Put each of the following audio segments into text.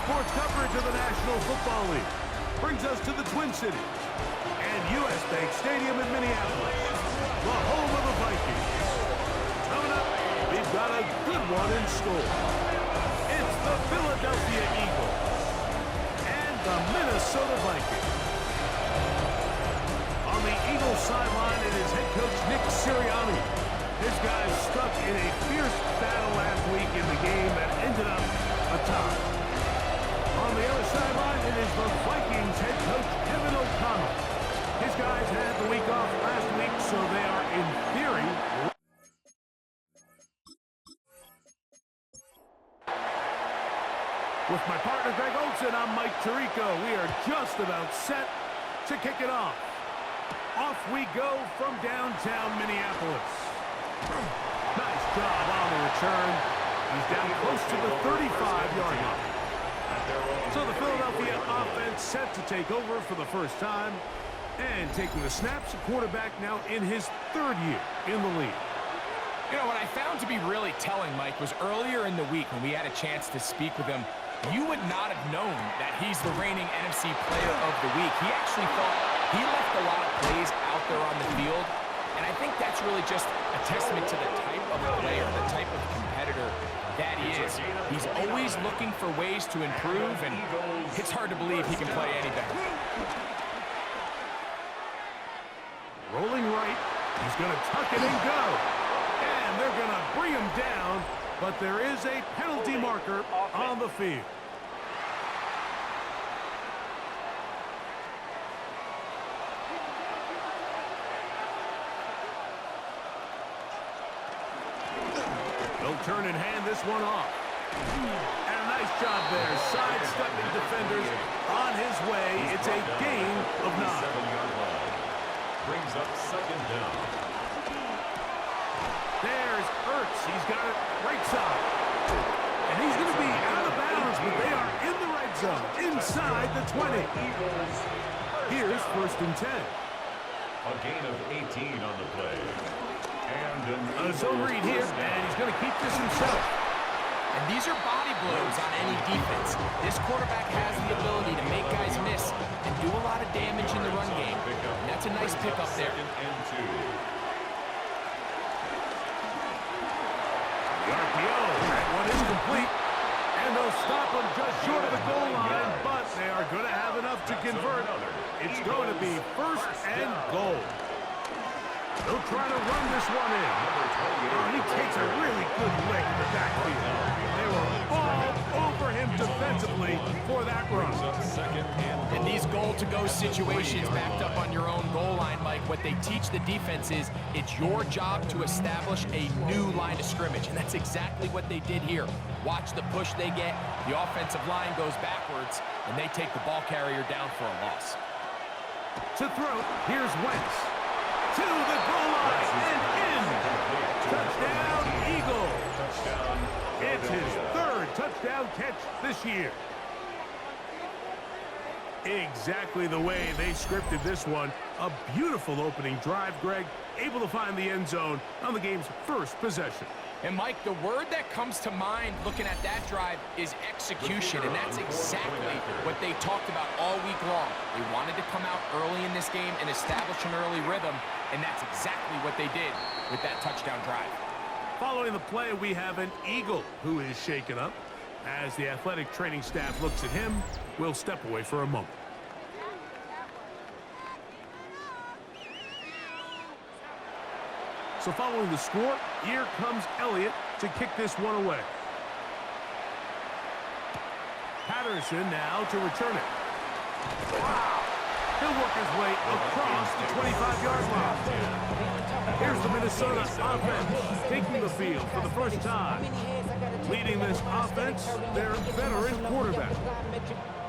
sports coverage of the National Football League brings us to the Twin Cities and U.S. Bank Stadium in Minneapolis, the home of the Vikings. Coming up, we've got a good one in store. It's the Philadelphia Eagles and the Minnesota Vikings. On the Eagles sideline, it is head coach Nick Sirianni. This guy's stuck in a fierce battle last week in the game that ended up a tie. On the other sideline, it is the Vikings head coach Kevin O'Connell. His guys had the week off last week, so they are in theory. With my partner Greg Olsen, I'm Mike Tirico. We are just about set to kick it off. Off we go from downtown Minneapolis. Nice job on the return. He's down close to the 35-yard line. So the Philadelphia offense set to take over for the first time. And taking the snaps, a quarterback now in his third year in the league. You know, what I found to be really telling, Mike, was earlier in the week when we had a chance to speak with him, you would not have known that he's the reigning NFC Player of the Week. He actually thought he left a lot of plays out there on the field, and I think that's really just a testament to the type of player, the type of competitor that he is. He's always looking for ways to improve, and it's hard to believe he can play any better. Rolling right, he's going to tuck it and go. And they're going to bring him down, but there is a penalty marker on the field. They'll turn and hand this one off. And a nice job there, sidestepping defenders on his way. It's a gain of 9. Brings up second down. There's Ertz. He's got it right side. And he's going to be out of bounds, but they are in the red zone, inside the 20. Here's 1st and 10. A gain of 18 on the play. And a zone read here, and he's going to keep this himself. And these are body blows on any defense. This quarterback has the ability to make guys miss and do a lot of damage in the run game. And that's a nice pickup there. The RPO, that one is complete. And they'll stop him just short of the goal line, but they are going to have enough to convert. It's going to be 1st and goal. They'll try to run this one in. Oh, he takes a really good lick in the backfield. They were all over him defensively for that run. In these goal-to-go situations backed up on your own goal line, Mike, what they teach the defense is it's your job to establish a new line of scrimmage, and that's exactly what they did here. Watch the push they get. The offensive line goes backwards, and they take the ball carrier down for a loss. To throw, here's Wentz. To the goal line and in. Touchdown, Eagles. It's his 3rd touchdown catch this year. Exactly the way they scripted this one. A beautiful opening drive, Greg. Able to find the end zone on the game's first possession. And, Mike, the word that comes to mind looking at that drive is execution, and that's exactly what they talked about all week long. They wanted to come out early in this game and establish an early rhythm, and that's exactly what they did with that touchdown drive. Following the play, we have an Eagle who is shaken up. As the athletic training staff looks at him, we'll step away for a moment. So following the score, here comes Elliott to kick this one away. Patterson now to return it. He'll work his way across the 25-yard line. Here's the Minnesota offense taking the field for the first time. Leading this offense, their veteran quarterback.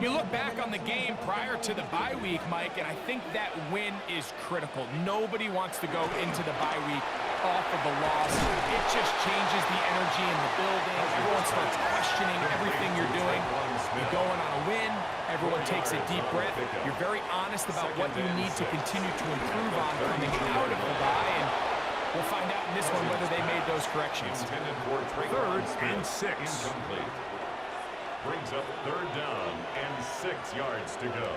You look back on the game prior to the bye week, Mike, and I think that win is critical. Nobody wants to go into the bye week off of a loss. It just changes the energy in the building. Everyone starts questioning everything you're doing. You're going on a win. Everyone takes a deep breath. You're very honest about what you need to continue to improve on coming out of the bye, and we'll find out in this one whether they made those corrections. 3rd and 6. Brings up 3rd down. yards to go.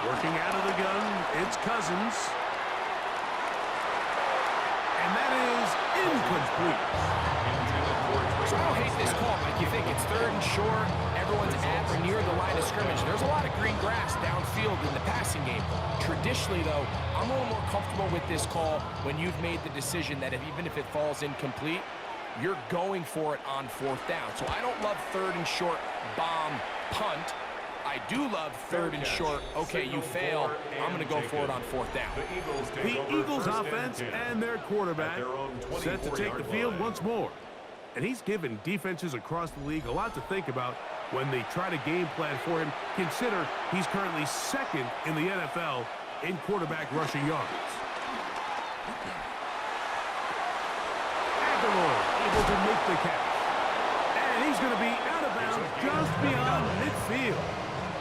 Working out of the gun, it's Cousins. And that is incomplete. So I don't hate this call, Mike. You think it's 3rd and short, everyone's at or near the line of scrimmage. There's a lot of green grass downfield in the passing game. Traditionally, though, I'm a little more comfortable with this call when you've made the decision that even if it falls incomplete, you're going for it on 4th down. So I don't love 3rd and short bomb punt. I do love 3rd and short. Okay, you fail. I'm going to go for it on 4th down. The Eagles offense and their quarterback set to take the field once more. And he's given defenses across the league a lot to think about when they try to game plan for him. Consider he's currently 2nd in the NFL in quarterback rushing yards. Aguilar able to make the catch. And he's going to be out of bounds just beyond midfield.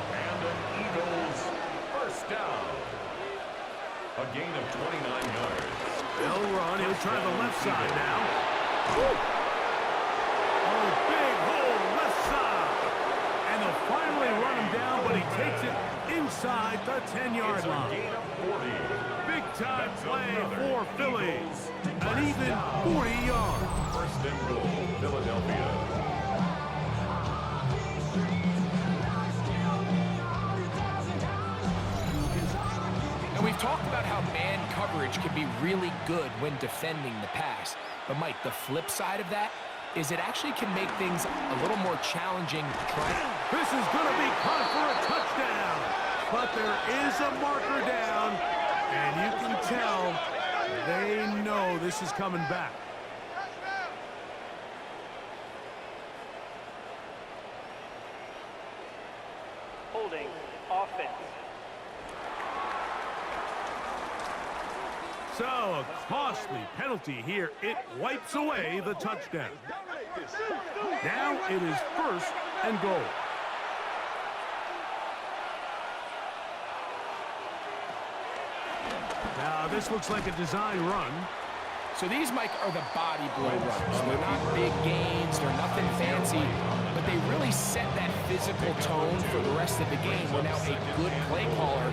And the Eagles first down. A gain of 29 yards. They'll run. He'll try the left side now. Woo! Oh, big hole left side. And they'll finally run him down, but he takes it inside the 10-yard line. Gain of 40. Big-time play for Philly. An even 40 yards. First and goal, Philadelphia. And we've talked about how man coverage can be really good when defending the pass. But, Mike, the flip side of that is it actually can make things a little more challenging to try. This is going to be caught for a touchdown. But there is a marker down, and you can tell they know this is coming back. Holding offense. So, a costly penalty here. It wipes away the touchdown. Now it is 1st and goal. Now, this looks like a design run. So these, Mike, are the body blow runs. They're not big gains. They're nothing fancy. But they really set that physical tone for the rest of the game where now a good play caller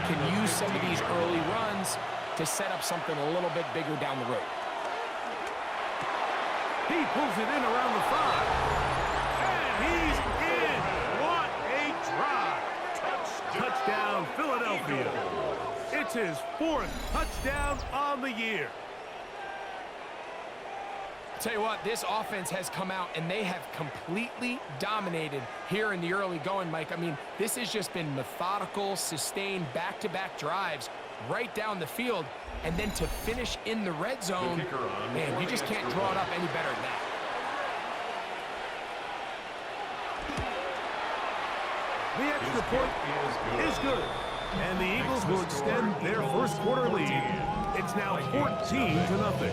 can use some of these early runs to set up something a little bit bigger down the road. He pulls it in around the 5. And he's in. What a drive. Touchdown, Philadelphia. It's his 4th touchdown on the year. I'll tell you what, this offense has come out and they have completely dominated here in the early going, Mike. I mean, this has just been methodical, sustained, back-to-back drives right down the field. And then to finish in the red zone, man, you just can't draw it up any better than that. The extra point is good. And the Eagles will extend their first quarter lead. It's now 14-0.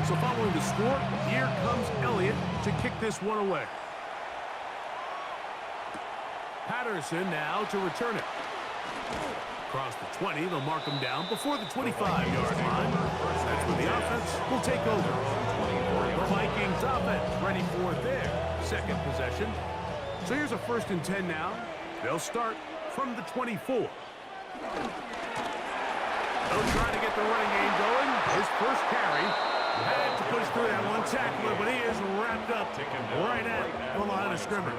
So following the score, here comes Elliott to kick this one away. Patterson now to return it. Across the 20, they'll mark him down before the 25-yard line. That's when the offense will take over. The Vikings offense ready for their 2nd possession. So here's a 1st and 10 now. They'll start from the 24. They'll try to get the running game going. His first carry. Had to push through that one tackler, but he is wrapped up right at the line of scrimmage.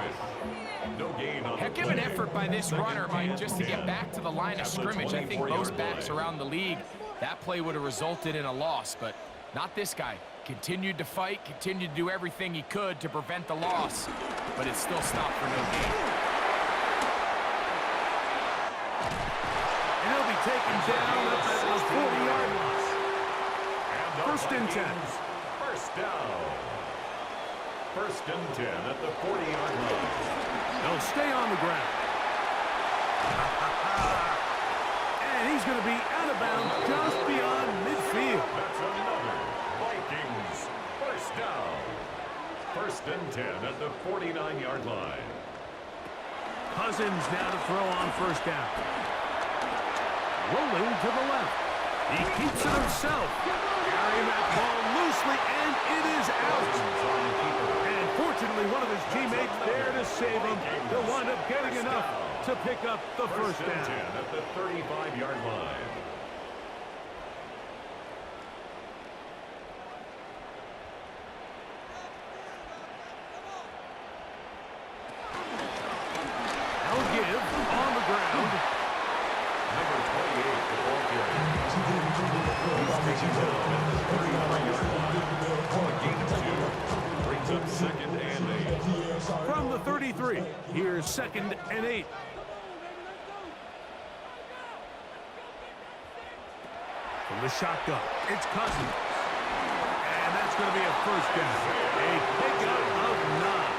Heck of an effort by this runner, Mike, just to get back to the line of scrimmage. I think most backs around the league, that play would have resulted in a loss, but not this guy. Continued to fight, continued to do everything he could to prevent the loss, but it still stopped for no gain. And he'll be taken down up at the 40-yard line. 1st and 10. First down. 1st and 10 at the 40-yard line. They'll stay on the ground. And he's going to be out of bounds just beyond midfield. That's another Vikings first down. 1st and 10 at the 49-yard line. Cousins now to throw on 1st down. Rolling to the left. He keeps it himself. Carrying that ball loosely and wound up getting enough to pick up the first and down. 10 at the 35-yard line. Now give on the ground. Number 28, the ball carrier. He's taken down at the 33-yard line. A gain of 2. Brings up second and 8. From the 33, here's second and 8. From the shotgun, it's Cousins. And that's going to be a first down. A pickup of 9.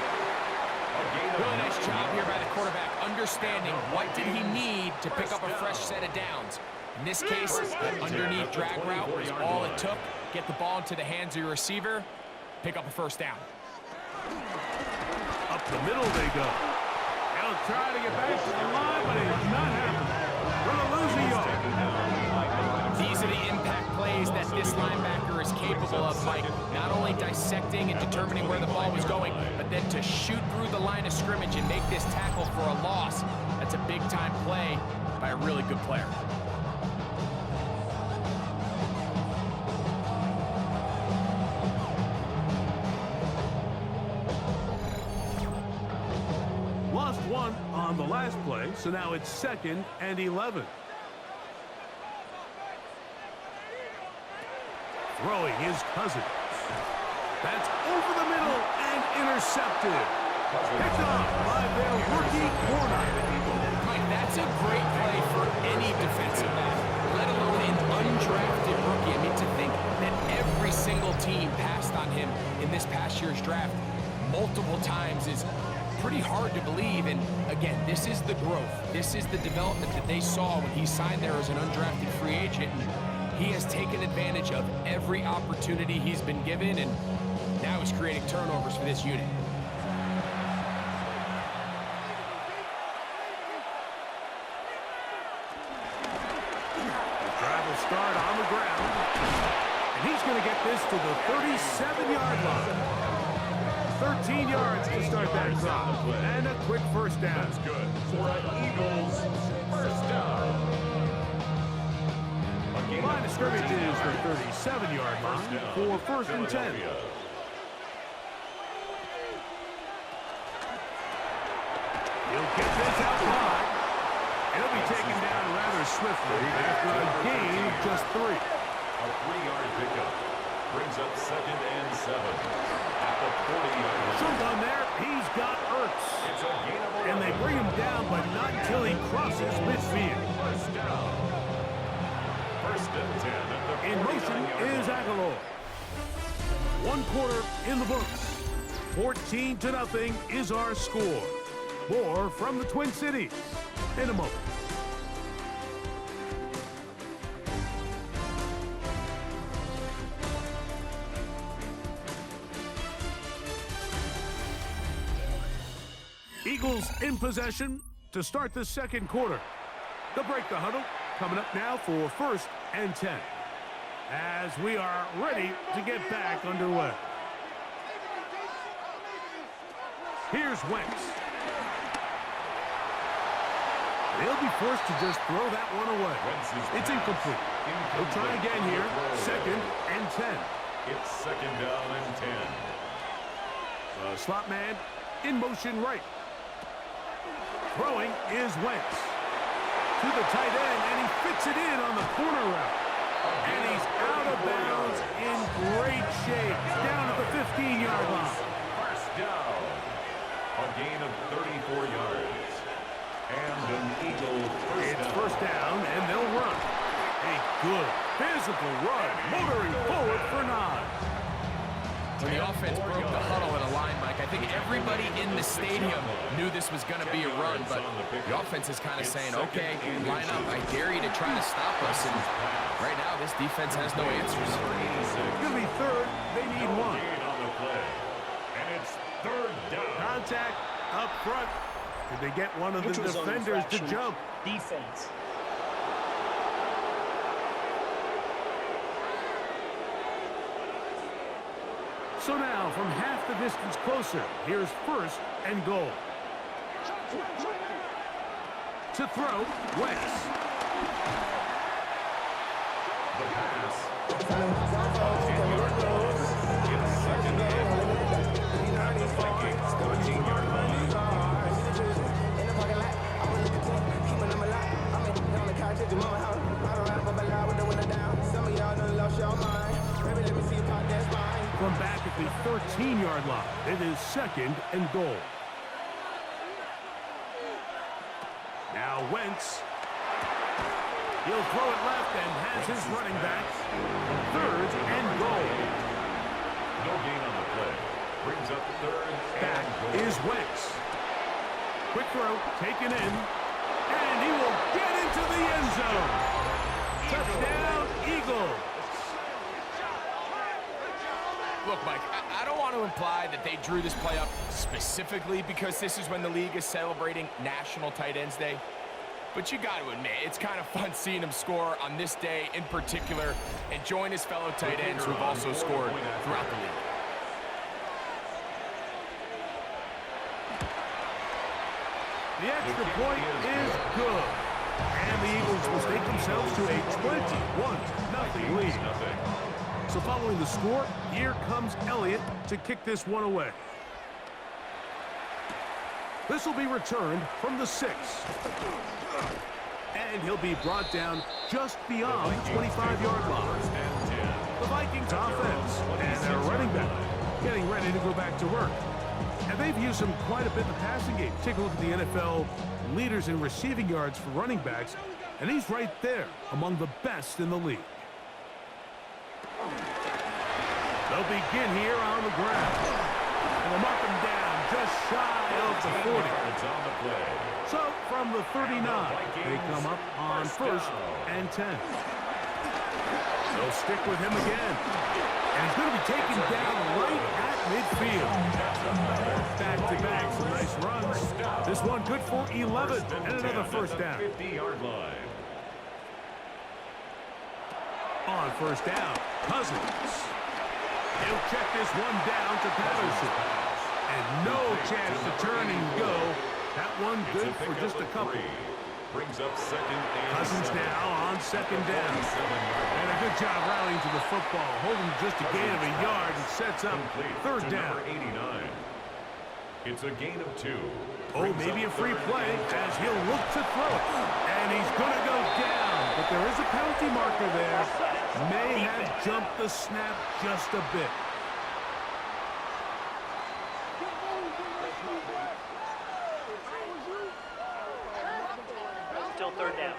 Really nice job here by the quarterback, understanding what did he need to pick up a fresh set of downs. In this case, that underneath drag route was all it took. Get the ball into the hands of your receiver, pick up a first down. Up the middle they go. They'll try to get back to the line, but it's not happening. Going to lose a yard. These are the impact plays that this linebacker is capable of, Mike. Not only dissecting and determining where the ball was going, but then to shoot through the line of scrimmage and make this tackle for a loss. That's a big-time play by a really good player. Lost one on the last play, so now it's second and 11. Throwing his Cousins. That's over the middle and intercepted. Picked off by their rookie corner. Mike, that's a great play for any defensive back, let alone an undrafted rookie. I mean, to think that every single team passed on him in this past year's draft multiple times is pretty hard to believe. And again, this is the growth. This is the development that they saw when he signed there as an undrafted free agent. And he has taken advantage of every opportunity he's been given, and now he's creating turnovers for this unit. The drive will start on the ground, and he's going to get this to the 37-yard line. 13 yards to start that drive, and a quick first down. That's good for an Eagles first down. Line of scrimmage is the 37-yard line for first and 10. He'll get this out wide. He'll be taken down rather swiftly after a gain of just 3. A 3-yard pickup brings up second and 7 at the 40-yard line. Sometime there, he's got Ertz. It's a gain of 11. And they bring him down, but not until he crosses midfield. First down. First and 10 at the 49-yard line. In motion is Aguilar. 1 quarter in the books. 14-0 is our score. More from the Twin Cities in a moment. Eagles in possession to start the second quarter. They'll break the huddle. Coming up now for first and 10. As we are ready to get back underway. Here's Wentz. They'll be forced to just throw that one away. It's incomplete. They'll try again here. Second and 10. It's second down and 10. The slot man in motion right. Throwing is Wentz. To the tight end, and he fits it in on the corner route. And he's out of bounds in great shape. Down at the 15-yard line. First down. A gain of 34 yards. And an Eagle first It's down. first down, and they'll run. A good physical run, motoring forward for 9. When the offense broke the huddle in a line, Mike, I think everybody in the stadium knew this was going to be a run, but the offense is kind of saying, okay, line up, I dare you to try to stop us, and right now this defense has no answers. It's going to be third. They need 1. On the play. And it's third down. Contact up front. Did they get one of the Neutral zone defenders to infraction. jump? Defense. So now, from half the distance closer, here's first and goal. To throw, Wentz. The pass. 10-yard loss. It's second and at the Vikings 13-yard line. From back at the 13-yard line, it is second and goal. Now Wentz. He'll throw it left and has his running back. Third and goal. No gain on the play. Brings up third Back and goal. is Wentz. Quick throw, taken in, and he will get into the end zone. Touchdown, Eagles. Look, Mike, I don't want to imply that they drew this play up specifically because this is when the league is celebrating National Tight Ends Day. But you got to admit, it's kind of fun seeing him score on this day in particular and join his fellow tight ends who've also scored throughout the league. The extra point is good. And the Eagles will stake themselves to a 21-0 lead. So following the score, here comes Elliott to kick this one away. This will be returned from the 6. And he'll be brought down just beyond the 25-yard line. The Vikings offense and their running back getting ready to go back to work. And they've used him quite a bit in the passing game. Take a look at the NFL leaders in receiving yards for running backs, and he's right there among the best in the league. They'll begin here on the ground. And they'll mark him down just shy of the 40. So from the 39, they come up on 1st and 10. They'll stick with him again. And he's going to be taken down right at midfield. Back-to-back, some nice runs. This one good for 11 and another first down. 50-yard line. On first down, Cousins. He'll check this one down to Patterson. And no chance to turn and go. That one good for just a couple. Brings up second and Cousins 7. now on second down. And a good job rallying to the football. Holding just a gain of a yard and sets up third down. Number 89. It's a gain of 2. Oh, maybe a free play as he'll look to throw it. And he's going to go down. But there is a penalty marker there. May have jumped the snap just a bit. Still third down.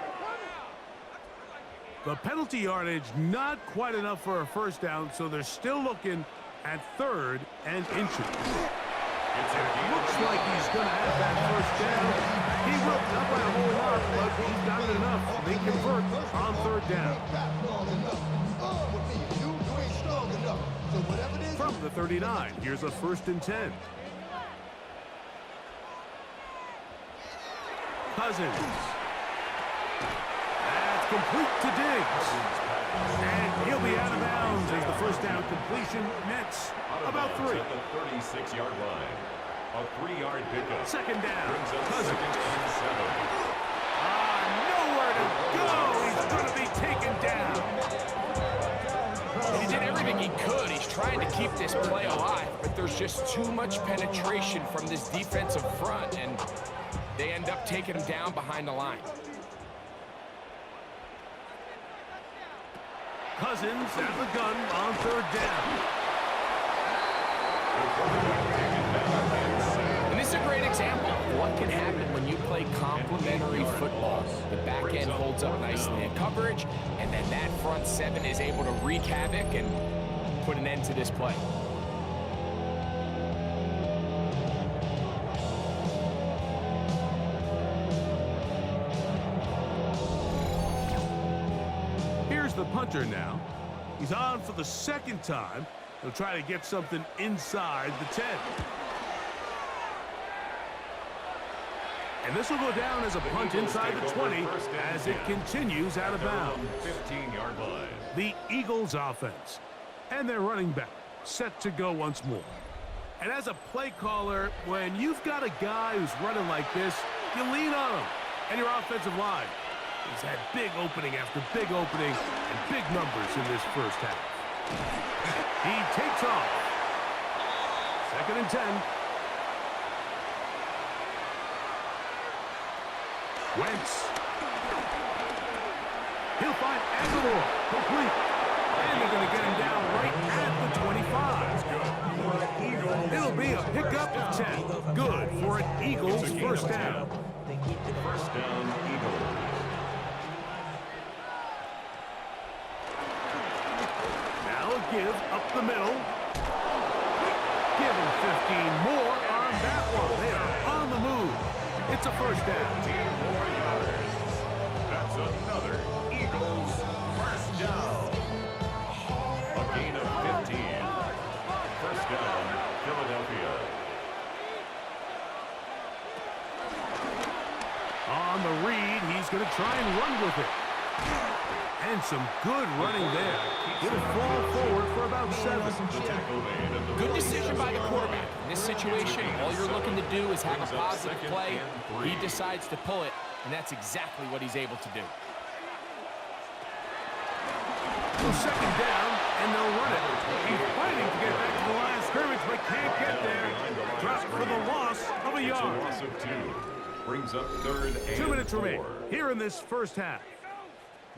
The penalty yardage not quite enough for a first down, so they're still looking at third and inches. Looks like he's going to have that first down. He will, not by a whole lot, but he's got it enough. They convert on third down. From the 39, here's a 1st and 10. Cousins. That's complete to Diggs. And he'll be out of bounds as the first down completion nets about 3. At the 36-yard line. A 3-yard pickup. Second down. Brings up Cousins. second and 7. Nowhere to go. He's going to be taken down. He did everything he could. He's trying to keep this play alive, but there's just too much penetration from this defensive front, and they end up taking him down behind the line. Cousins at the gun on third down. And this is a great example of what can happen when you play complementary football. The back end holds up nicely in coverage, and then that front 7 is able to wreak havoc and put an end to this play. The punter now. He's on for the second time. He'll try to get something inside the 10. And this will go down as a punt inside the 20 as it continues out of bounds. 15-yard line. The Eagles offense and their running back set to go once more. And as a play caller, when you've got a guy who's running like this, you lean on him. And your offensive line has had big opening after big opening and big numbers in this first half. He takes off. 2nd and 10. Wentz. He'll find Aguilar. Complete. And they're going to get him down right at the 25. It'll be a pickup of 10. Good for an Eagles first down. First down, Eagles. Now a give up the middle. Give him 15 more on that one. They are on the move. It's a first down. 15 more yards. That's another Eagles first down. A gain of 15. First down, Philadelphia. On the read, he's going to try and run with it. And some good running there. It'll fall forward for about 7. Good decision by the quarterback. In this situation, all you're looking to do is have a positive play. He decides to pull it, and that's exactly what he's able to do. So 2nd down, and they'll run it. He's fighting to get back to the line of scrimmage, but can't get there. Dropped for the loss of a yard. Loss of 2. Brings up 3rd and 2 minutes 4. remain here in this first half.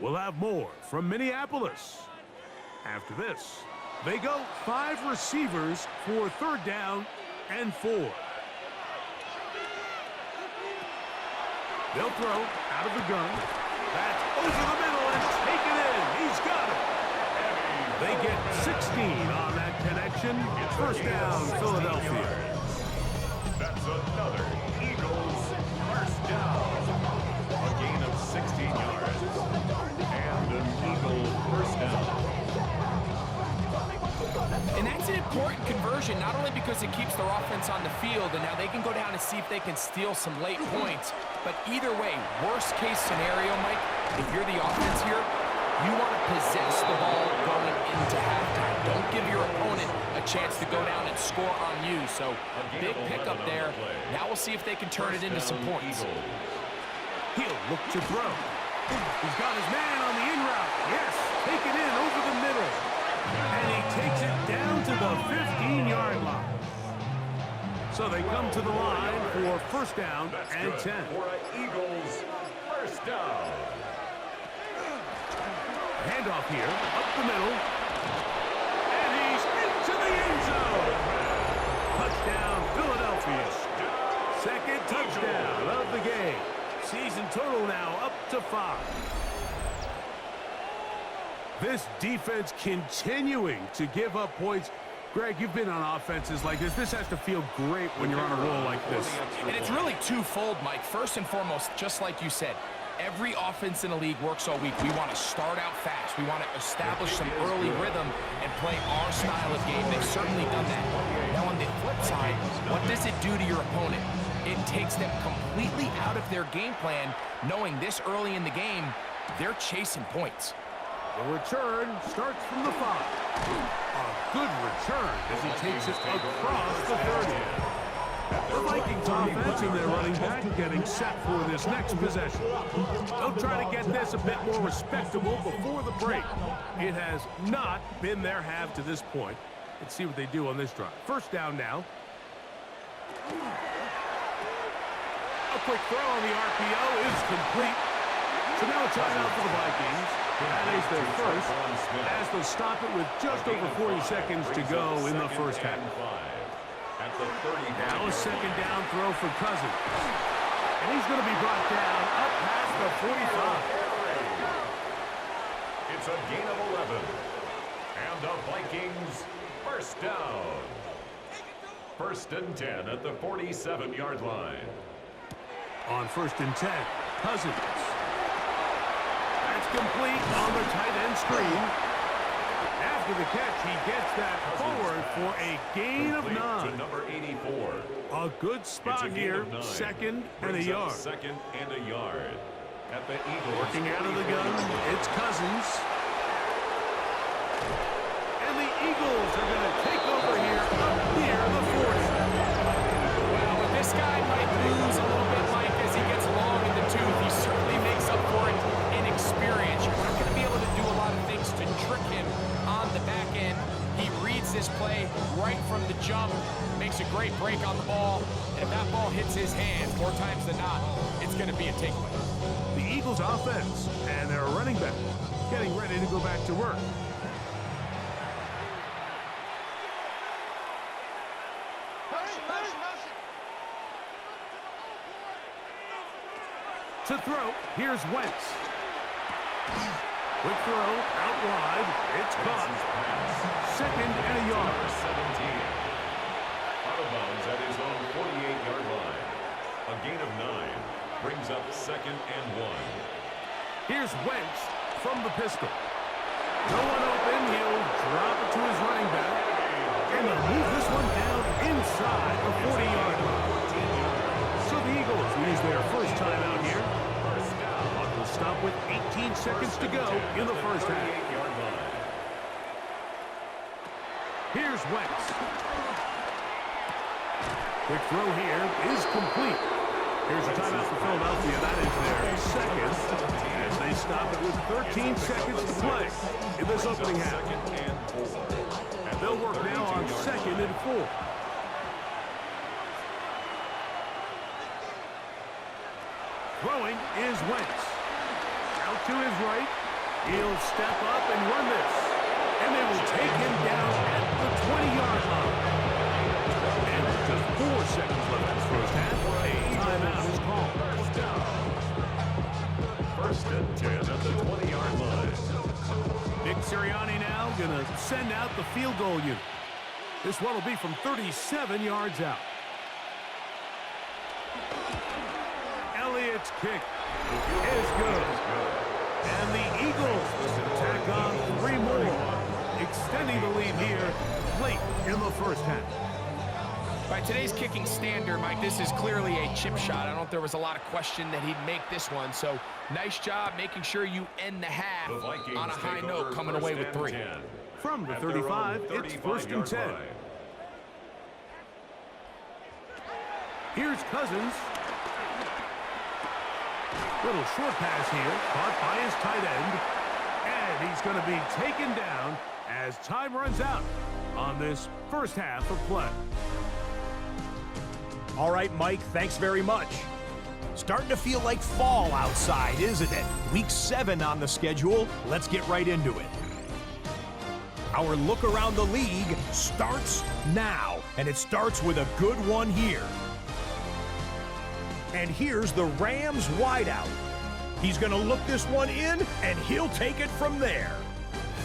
We'll have more from Minneapolis. After this, they go 5 receivers for 3rd down and 4. They'll throw out of the gun. That's over the middle and taken in. He's got it. They get 16 on that connection. First down, Philadelphia. That's another Eagles first down. A gain of 16 yards. And an Eagle first down. And that's an important conversion, not only because it keeps their offense on the field, and now they can go down and see if they can steal some late points. But either way, worst case scenario, Mike, if you're the offense here, you want to possess the ball going into halftime. Don't give your opponent a chance to go down and score on you. So big pickup there. Now we'll see if they can turn it into some points. He'll look to throw. He's got his man on the in route. Yes, take it in over the middle. And he takes it down to the 15-yard line. So they come to the line for first down and 10. For an Eagles first down. Handoff here, up the middle. And he's into the end zone. Touchdown, Philadelphia. 2nd touchdown of the game. Season total now up to 5. This defense continuing to give up points. Greg, you've been on offenses like this. This has to feel great when you're on a roll like this. And it's really twofold, Mike. First and foremost, just like you said, every offense in the league works all week. We want to start out fast. We want to establish some early rhythm and play our style of game. They've certainly done that. Now on the flip side, what does it do to your opponent? It takes them completely out of their game plan, knowing this early in the game, they're chasing points. The return starts from the 5. A good return as he takes it across the 30. The Vikings offense and their running back getting set for this next possession. They'll try to get this a bit more respectable before the break. It has not been their half to this point. Let's see what they do on this drive. First down now. A quick throw on the RPO is complete. So now a timeout for the Vikings. That is their first, as they'll stop it with just over 40 seconds to go in the first half. Now a 2nd down throw for Cousins. And he's going to be brought down up past the 45. It's a gain of 11. And the Vikings first down. 1st and 10 at the 47-yard line. On 1st and 10, Cousins. That's complete on the tight end screen. After the catch, he gets that forward for a gain of 9. To number 84. A good spot here, 2nd and a yard. 2nd and a yard. At the Eagles. Working out of the gun, it's Cousins. And the Eagles are going to take over here up near the 40. this play right from the jump. Makes a great break on the ball. And if that ball hits his hands more times than not, it's going to be a takeaway. The Eagles offense and their running back getting ready to go back to work. To throw, here's Wentz. Quick throw, out wide. It's caught. Second and a yard. 17. Out of bounds at his own 48-yard line. A gain of 9 brings up second and 1. Here's Wentz from the pistol. No one open. He'll drop it to his running back. And they'll move this one down inside the 40-yard line. So the Eagles use their first time out here. Clock will stop with 18 seconds to go in the first half. Here's Wentz. Quick throw here is complete. Here's a timeout for Philadelphia. That is their second. As they stop it with 13 seconds to play in this opening half. And they'll work now on second and 4. Throwing is Wentz. Out to his right. He'll step up and run this. And they will take him down at the 20-yard line. And with just 4 seconds left in the first half, a timeout is called. First and 10 at the 20-yard line. Nick Sirianni now going to send out the field goal unit. This one will be from 37 yards out. Elliott's kick is good. And the Eagles tack on 3 more, extending the lead here late in the first half. By today's kicking standard, Mike, this is clearly a chip shot. I don't know if there was a lot of question that he'd make this one. So nice job making sure you end the half on a high note, coming away with 3. From the 35, it's first and 10. Here's Cousins. Little short pass here, caught by his tight end. And he's going to be taken down as time runs out on this first half of play. All right, Mike, thanks very much. Starting to feel like fall outside, isn't it? Week 7 on the schedule. Let's get right into it. Our look around the league starts now, and it starts with a good one here. And here's the Rams wideout. He's going to look this one in, and he'll take it from there.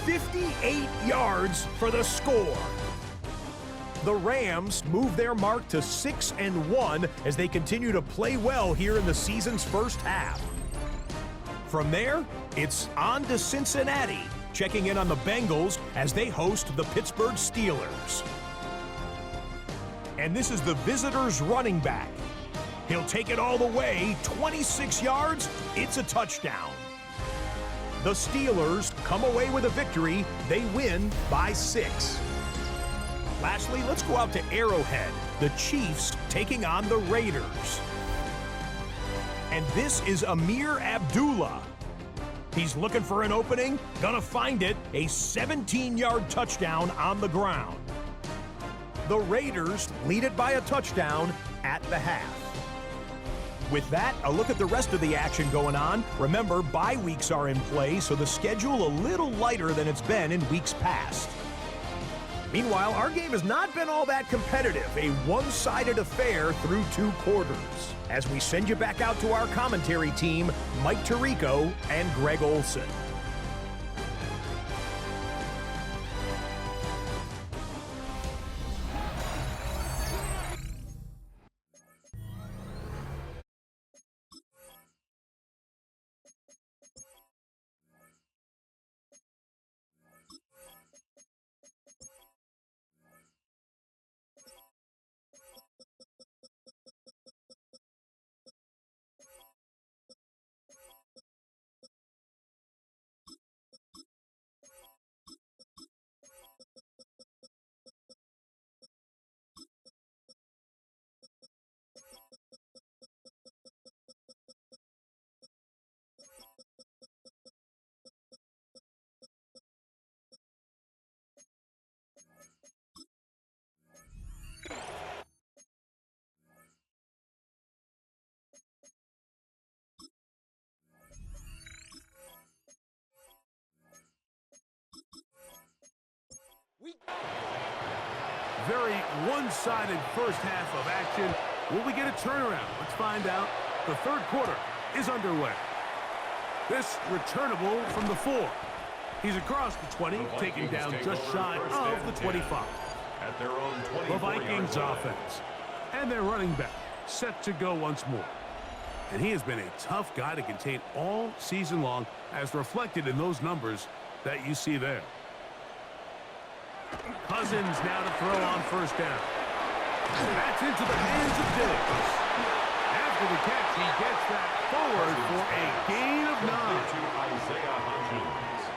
58 yards for the score. The Rams move their mark to 6-1 as they continue to play well here in the season's first half. From there, it's on to Cincinnati, checking in on the Bengals as they host the Pittsburgh Steelers. And this is the visitors' running back. He'll take it all the way, 26 yards, it's a touchdown. The Steelers come away with a victory. They win by 6. Lastly, let's go out to Arrowhead. The Chiefs taking on the Raiders. And this is Amir Abdullah. He's looking for an opening, gonna find it, a 17-yard touchdown on the ground. The Raiders lead it by a touchdown at the half. With that, a look at the rest of the action going on. Remember, bye weeks are in play, so the schedule a little lighter than it's been in weeks past. Meanwhile, our game has not been all that competitive, a one-sided affair through 2 quarters. As we send you back out to our commentary team, Mike Tirico and Greg Olson. Very one-sided first half of action. Will we get a turnaround? Let's find out. The third quarter is underway. This returnable from the 4. He's across the 20, taking down just shy of the 25. At their own The Vikings offense. And their running back set to go once more. And he has been a tough guy to contain all season long, as reflected in those numbers that you see there. Cousins now to throw on first down. That's into the hands of Diggs. After the catch, he gets that forward for a gain of 9. To Isaiah Hodgins.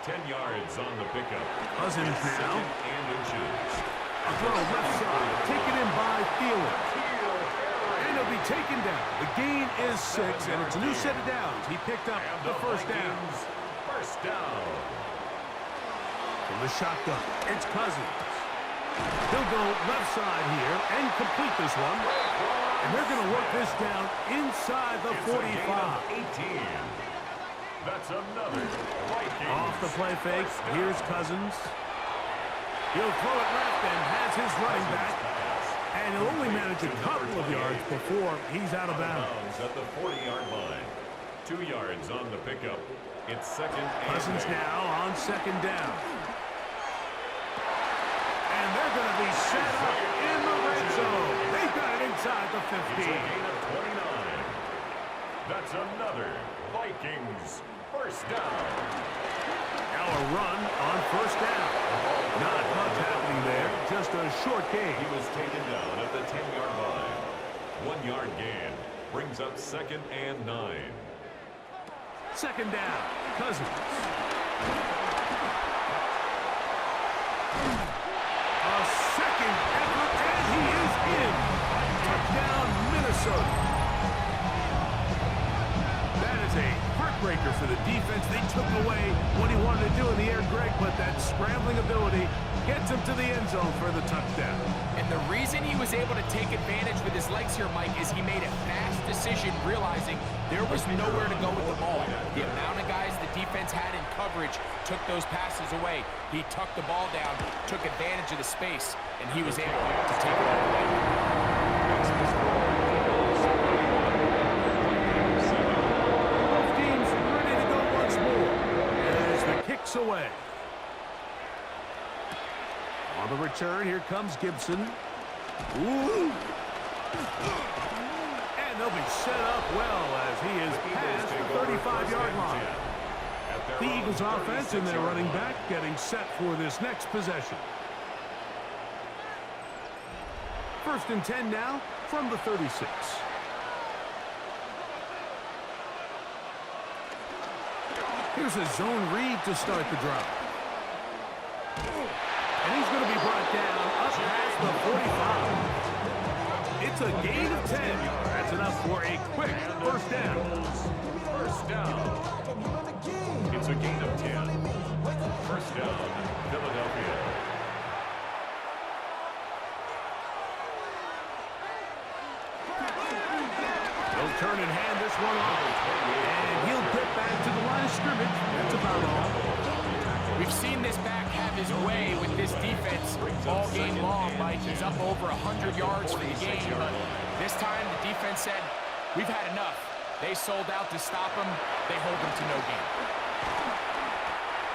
10 yards on the pickup. Cousins now. Second and inches. A throw left side, taken in by Thielen. And he'll be taken down. The gain is 6, and it's a new set of downs. He picked up the first down. First down. From the shotgun, it's Cousins. He'll go left side here and complete this one. And they're going to work this down inside the 45. 18. That's another Vikings. Off the play fake, here's Cousins. He'll throw it left and has his running back. And he'll only manage a couple of yards before he's out of bounds. At the 40-yard line. 2 yards on the pickup. It's second and Cousins 8. now on second down. And they're going to be set up in the red zone. They've got it inside the 15. It's a gain of 29. That's another Vikings first down. Now a run on first down. Not much happening there, just a short gain. He was taken down at the 10-yard line. 1 yard gain brings up second and 9. Second down, Cousins. A second effort, and he is in. Touchdown, Minnesota. That is a heartbreaker for the defense. They took away what he wanted to do in the air, Greg, but that scrambling ability gets him to the end zone for the touchdown. And the reason he was able to take advantage with his legs here, Mike, is he made a fast decision, realizing there was nowhere to go with the ball. The amount of guys the defense had in coverage took those passes away. He tucked the ball down, took advantage of the space, and he was able to take it all away. Both teams ready to go once more as the kick's away. On the return, here comes Gibson. Ooh. And they'll be set up well as he is past the 35-yard line. The Eagles offense and their running back getting set for this next possession. First and 10 now from the 36. Here's a zone read to start the drive. And he's going to be brought down up past the 45. It's a gain of 10. That's enough for a quick first down. First down. It's a gain of 10. First down, Philadelphia. He'll turn and hand this one off. And he'll get back to the line of scrimmage. That's about all. We've seen this back have his way with this defense all game long, Mike. He's up over 100 yards for the game, but this time the defense said, we've had enough. They sold out to stop him. They hold him to no gain.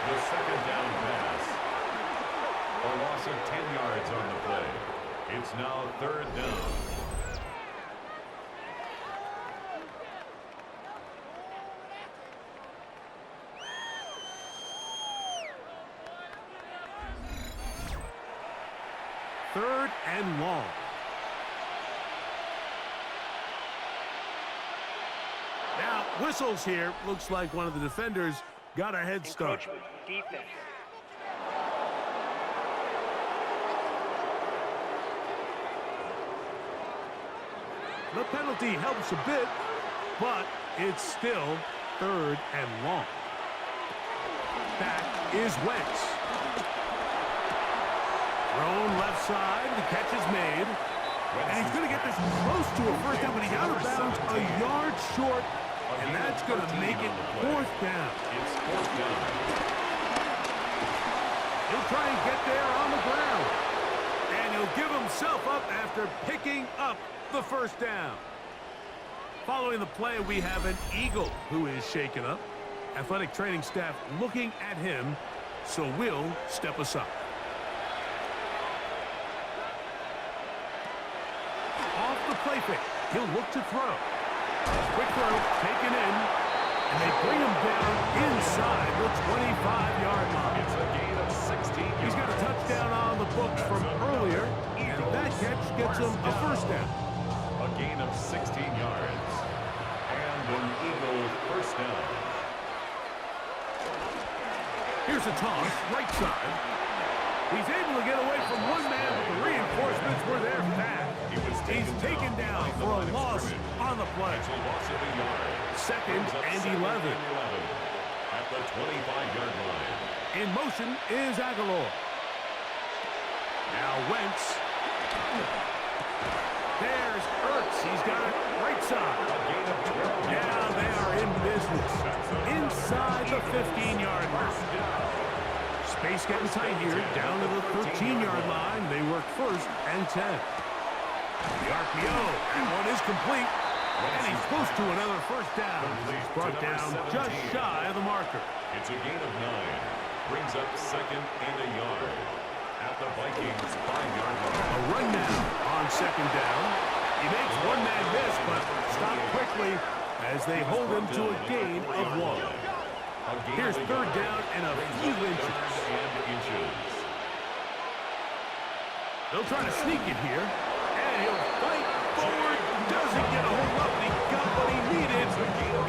The second down pass. A loss of 10 yards on the play. It's now third down. Third and long. Now, whistles here. Looks like one of the defenders got a head start. Encroachment, defense. The penalty helps a bit, but it's still third and long. Back is Wentz. Thrown left side, the catch is made. And he's going to get this close to a first down, but he's out of bounds a yard short, and that's going to make it fourth down. It's fourth down. He'll try and get there on the ground. after picking up the first down. Following the play, we have an Eagle who is shaken up. Athletic training staff looking at him, so we'll step aside. Off the play fake, he'll look to throw. Quick throw, taken in, and they bring him down inside the 25-yard line. It's a gain of 16 yards. He's got a touchdown on the books from earlier, and that catch gets him a first down. A gain of 16 yards. And an Eagle first down. Here's a toss, right side. He's able to get away from one man, but the reinforcements were there fast. He's taken down for a loss on the play. It's a loss of a yard. Second and 11. At the 25-yard line. In motion is Aguilar. Now Wentz. There's Ertz. He's got it right side. A gain of 12 yards. Now they are in business. Inside the 15-yard line. Space getting tight here. Down to the 13-yard line. They work first and 10. The RPO. That one is complete. And he's close to another first down. He's brought down just shy of the marker. It's a gain of 9. Brings up second and a yard. At the Vikings 5-yard line. A run now on second down. He makes one man miss, but stopped quickly as they hold him to a gain of 1. Here's third down and a few inches. They'll try to sneak it here, and he'll fight forward. Doesn't get a hold up, and he got what he needed.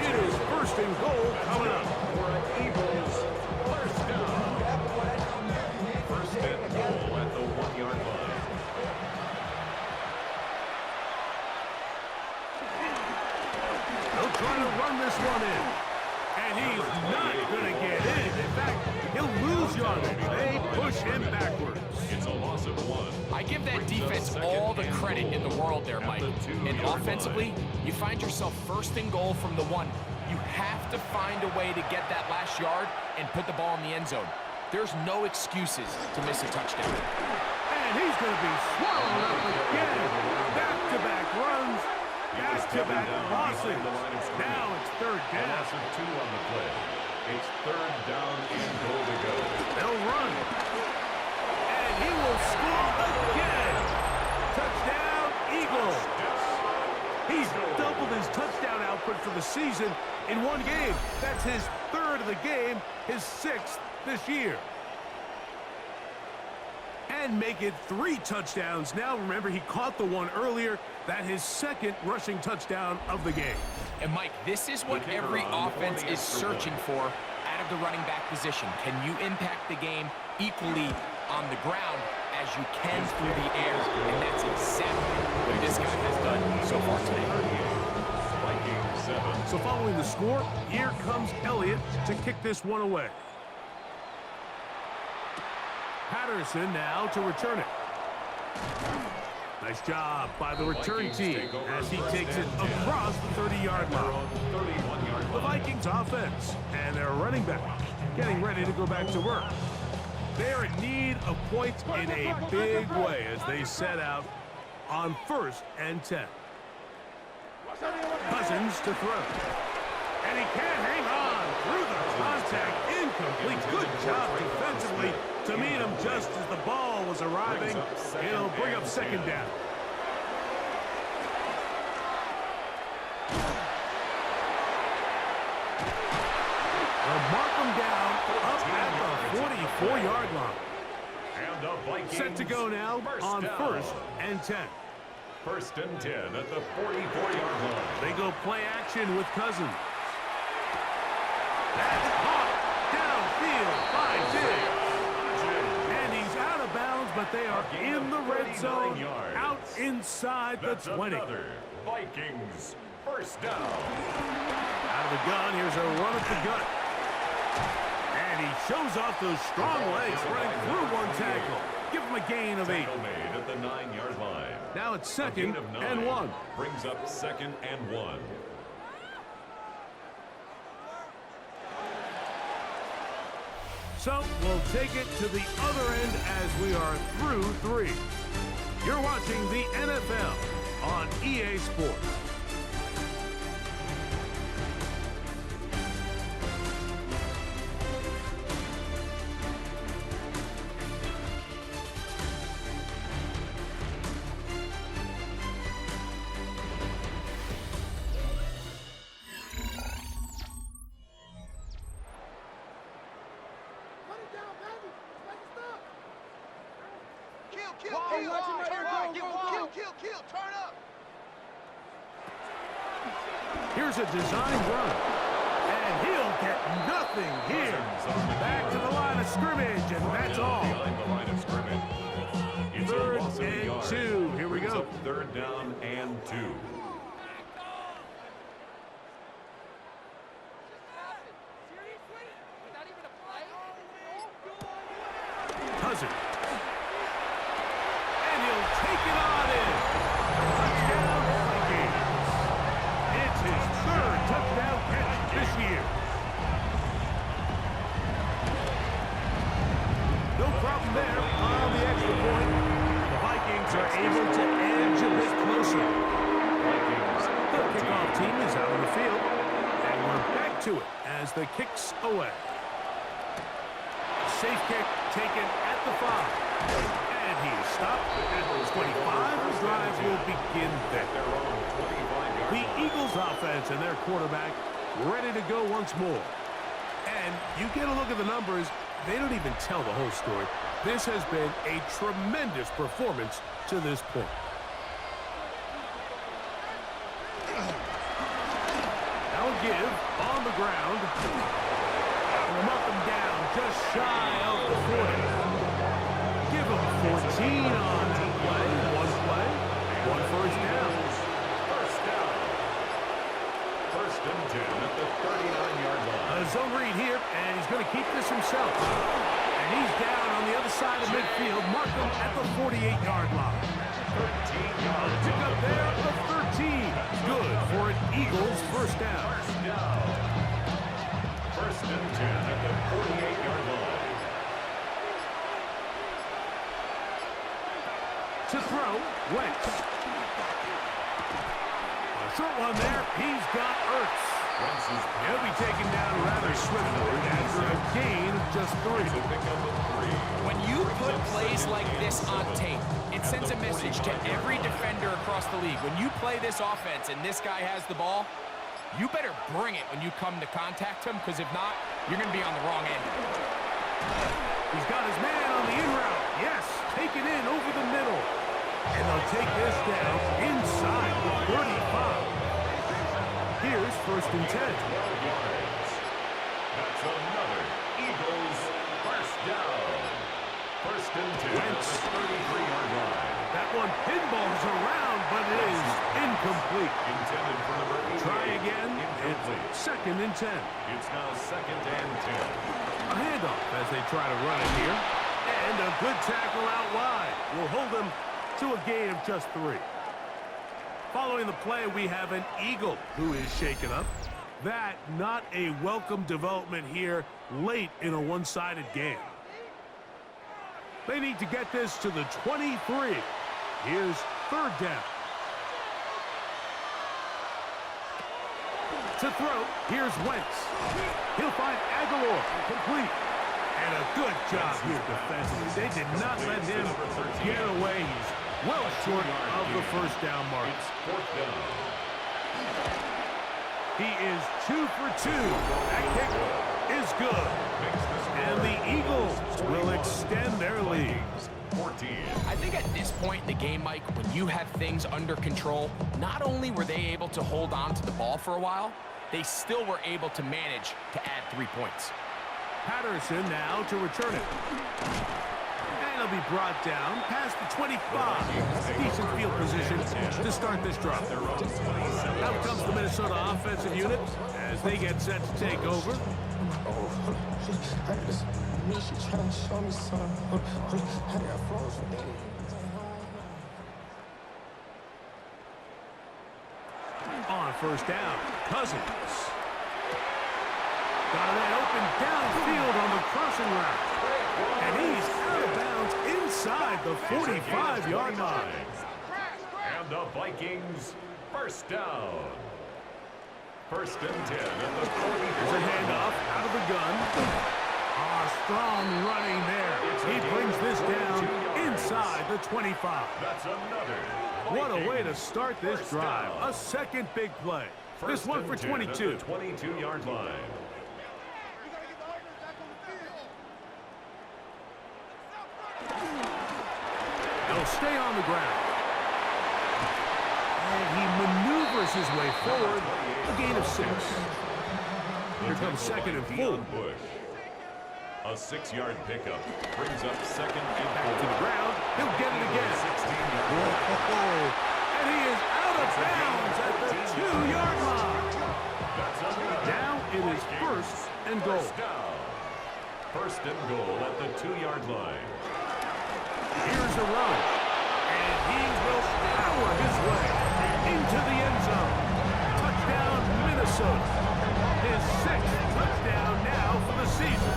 It is first and goal coming up. For an Eagles first down. First and goal at the 1-yard line. They'll try to run this one in. And he's not going to get in. In fact, he'll lose yardage. They push him backwards. It's a loss of 1. I give that defense all the credit in the world there, Mike. And offensively, you find yourself first and goal from the 1. You have to find a way to get that last yard and put the ball in the end zone. There's no excuses to miss a touchdown. And he's going to be swallowed up again. Back-to-back runs. Back-to-back losses. Now it's third A down. loss of 2 on the play. It's third down and goal to go. They'll run. And he will score again. Touchdown, Eagles. He's doubled his touchdown output for the season in one game. That's his third of the game, his 6th this year. And make it 3 touchdowns. Now, remember, he caught the one earlier. That his 2nd rushing touchdown of the game. And, Mike, this is what every offense is searching for out of the running back position. Can you impact the game equally on the ground as you can through the air? And that's exactly what this guy has done so far today. Vikings 7. So following the score, here comes Elliott to kick this one away. Patterson now to return it. Nice job by the return team as he takes it across the 30-yard line. The Vikings offense and their running back getting ready to go back to work. They're in need of points in a big way as they set out on first and 10. Cousins to throw. And he can't hang on through the contact. Incomplete. Good job defensively to meet him just as the ball was arriving. It'll bring up second down. They'll mark him down up at the 44-yard line. And the Vikings Set to go now on first and 10. First and 10 at the 44-yard line. They go play action with Cousins. That's caught downfield by Diggs. And he's out of bounds, but they are in the red zone, out inside the 20. Vikings first down. Out of the gun, here's a run at the gut. And he shows off those strong legs running through one tackle. Give him a gain of 8. Tackle made at the 9-yard line. Now it's A second gain of 9 and 1. Brings up second and 1. So we'll take it to the other end as we are through 3. You're watching the NFL on EA Sports. Here's a design run, and he'll get nothing here. Back to the line of scrimmage, and that's all. Behind the line of scrimmage. It's a Third loss of a and yard. 2. Here we Brings go. up third down and 2. Cousins. And he'll take it on in. Touchdown, Vikings. It's his third touchdown catch this year. No problem there on the extra point. The Vikings are able to edge a bit closer. The kickoff team is out on the field. And we're back to it as the kick's away. Safe kick taken at the 5. And he is stopped at 25. The drive will begin there. The Eagles offense and their quarterback ready to go once more. And you get a look at the numbers, they don't even tell the whole story. This has been a tremendous performance to this point. Now give on the ground. And mark them down just shy of the 40. Give them 14 on that play. One first down. First down. First and 10 at the 39-yard line. A zone read here, and he's going to keep this himself. And he's down on the other side of midfield. Mark him at the 48-yard line. 13 yards. Pick up there at the 13. Good for an Eagles first down. First and 10 at the 48-yard line. To throw, Wentz. A short one there. He's got Ertz. He'll be taken down rather swiftly after a gain of just 3. When you put plays like this on tape, it sends a message to every defender across the league. When you play this offense and this guy has the ball, you better bring it when you come to contact him, because if not, you're going to be on the wrong end. He's got his man on the in route. Yes, take it in over the middle. And they'll take this down inside the 35. Here's first and 10. That's another Eagles first down. First and 10 at the 33-yard line. That one pinballs around, but it is incomplete. Intended for number 8. Try again. Incomplete. It's second and 10. It's now second and 10. A handoff as they try to run it here. And a good tackle out wide will hold them to a gain of just 3. Following the play, we have an Eagle who is shaken up. That not a welcome development here late in a one-sided game. They need to get this to the 23. Here's third down. To throw, here's Wentz. He'll find Aguilar, complete. And a good job here defensively. They did not let him get away. He's well short of the first down mark. It's fourth down. He is 2 for 2. That kick is good. And the Eagles will extend their lead. 14. I think at this point in the game, Mike, when you have things under control, not only were they able to hold on to the ball for a while, they still were able to manage to add 3 points. Patterson now to return it. And he'll be brought down past the 25. Decent field position to start this drive. Out comes the Minnesota offensive unit as they get set to take over. On first down, Cousins. Got a man open downfield on the crossing route. And he's out of bounds inside the 45-yard line. And the Vikings first down. First and 10 at the 40. There's a handoff out of the gun. Strong running there. He brings this down inside the 25. That's another. What a way to start this drive. A second big play. This one for 22. 22-yard line. They'll stay on the ground. And he maneuvers his way forward. A gain of 6. Here comes second and full. A 6-yard pickup brings up second and back to the ground. He'll get it again. 16-yard. And he is out of bounds at the 2-yard line. Now it is first and goal. First and goal at the 2-yard line. Here's a run. And he will power his way into the end zone. Touchdown, Minnesota. His 6th touchdown now for the season.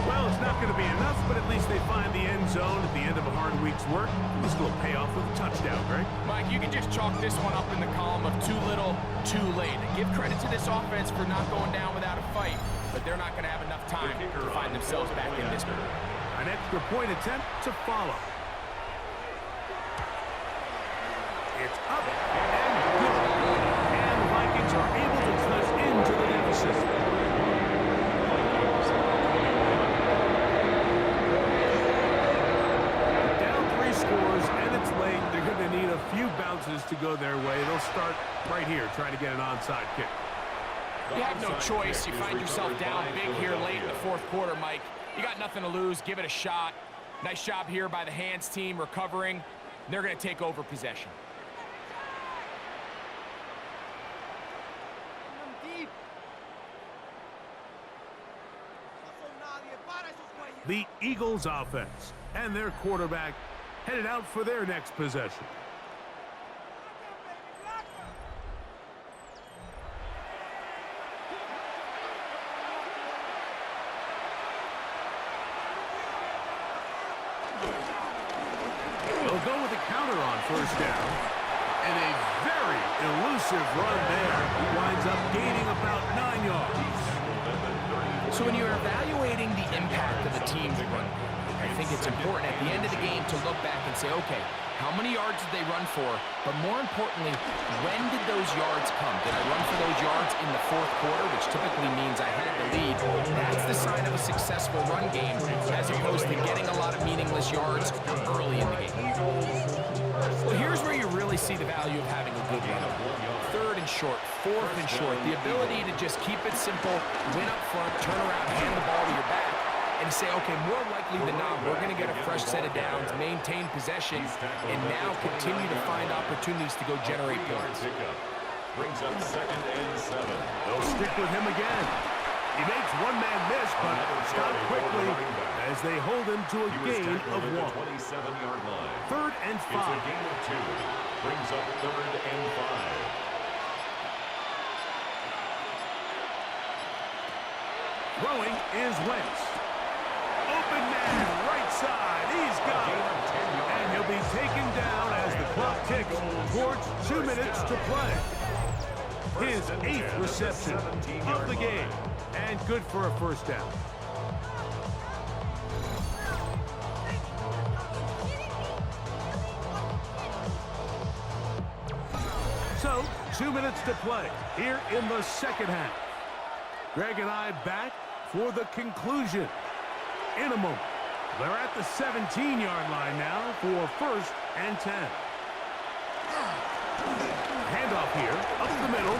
Well, it's not going to be enough, but at least they find the end zone at the end of a hard week's work. This will pay off with a touchdown, Greg. Mike, you can just chalk this one up in the column of too little, too late. Give credit to this offense for not going down without a fight, but they're not going to have enough time to find themselves back in this one. An extra point attempt to follow. It's up and good. And the Vikings are able to touch into the deficit. Scores, and it's late. They're going to need a few bounces to go their way. They'll start right here trying to get an onside kick. You have no choice. You find yourself down big here late in the fourth quarter, Mike. You got nothing to lose. Give it a shot. Nice job here by the hands team recovering. They're going to take over possession. The Eagles offense and their quarterback headed out for their next possession. They'll go with a counter on first down. And a very elusive run there. He winds up gaining about 9 yards. So when you're evaluating the impact of the team's run, I think it's important at the end of the game to look back and say, okay, how many yards did they run for? But more importantly, when did those yards come? Did I run for those yards in the fourth quarter, which typically means I had the lead? That's the sign of a successful run game, as opposed to getting a lot of meaningless yards early in the game. Well, here's where you really see the value of having a good run. Third and short, fourth and short, the ability to just keep it simple, win up front, turn around, hand the ball to your back, and say, okay, more likely than not, we're going to get a fresh set of downs, maintain possession, and now continue to find opportunities to go generate points. Brings up second and 7. They'll stick with him again. He makes one man miss, but stopped quickly as they hold him to a gain of 1. 27-yard line. Third and 5. It's a gain of 2. Brings up third and 5. Throwing is Wentz. Open man, right side. He's got it. And he'll be taken down as the clock ticks towards 2 minutes to play. His 8th reception of the game. And good for a first down. So, 2 minutes to play here in the second half. Greg and I back for the conclusion in a moment. They're at the 17-yard line now for first and 10. Handoff here, up the middle.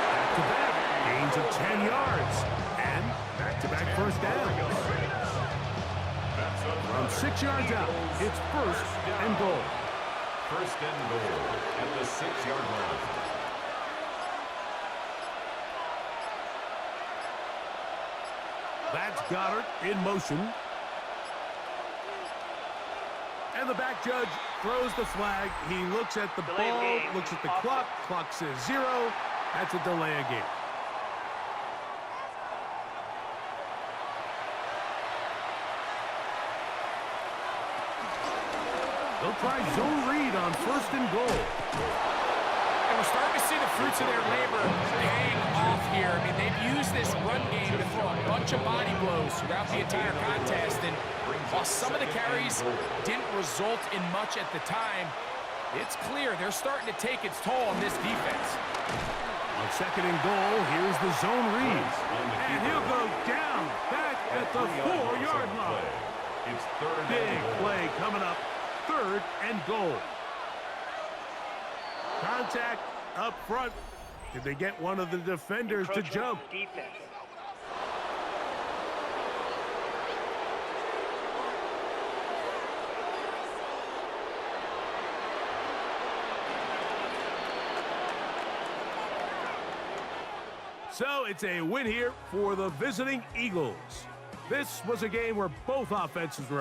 Back-to-back, gains of 10 yards. And back-to-back first down. From 6 yards out, it's first and goal. First and goal at the 6-yard line. That's Goddard in motion. And the back judge throws the flag. He looks at the ball, looks at the clock. Clock says 0. That's a delay of game. They'll try zone read on 1st and goal. And we're starting to see the fruits of their labor paying off here. I mean, they've used this run game to throw a bunch of body blows throughout the entire contest. And while some of the carries didn't result in much at the time, it's clear they're starting to take its toll on this defense. On 2nd and goal, here's the zone read. And he'll go down back at the 4-yard line. It's 3rd and Big goal. play coming up. 3rd and goal. Contact up front. Did they get one of the defenders to jump? Defense. So it's a win here for the visiting Eagles. This was a game where both offenses were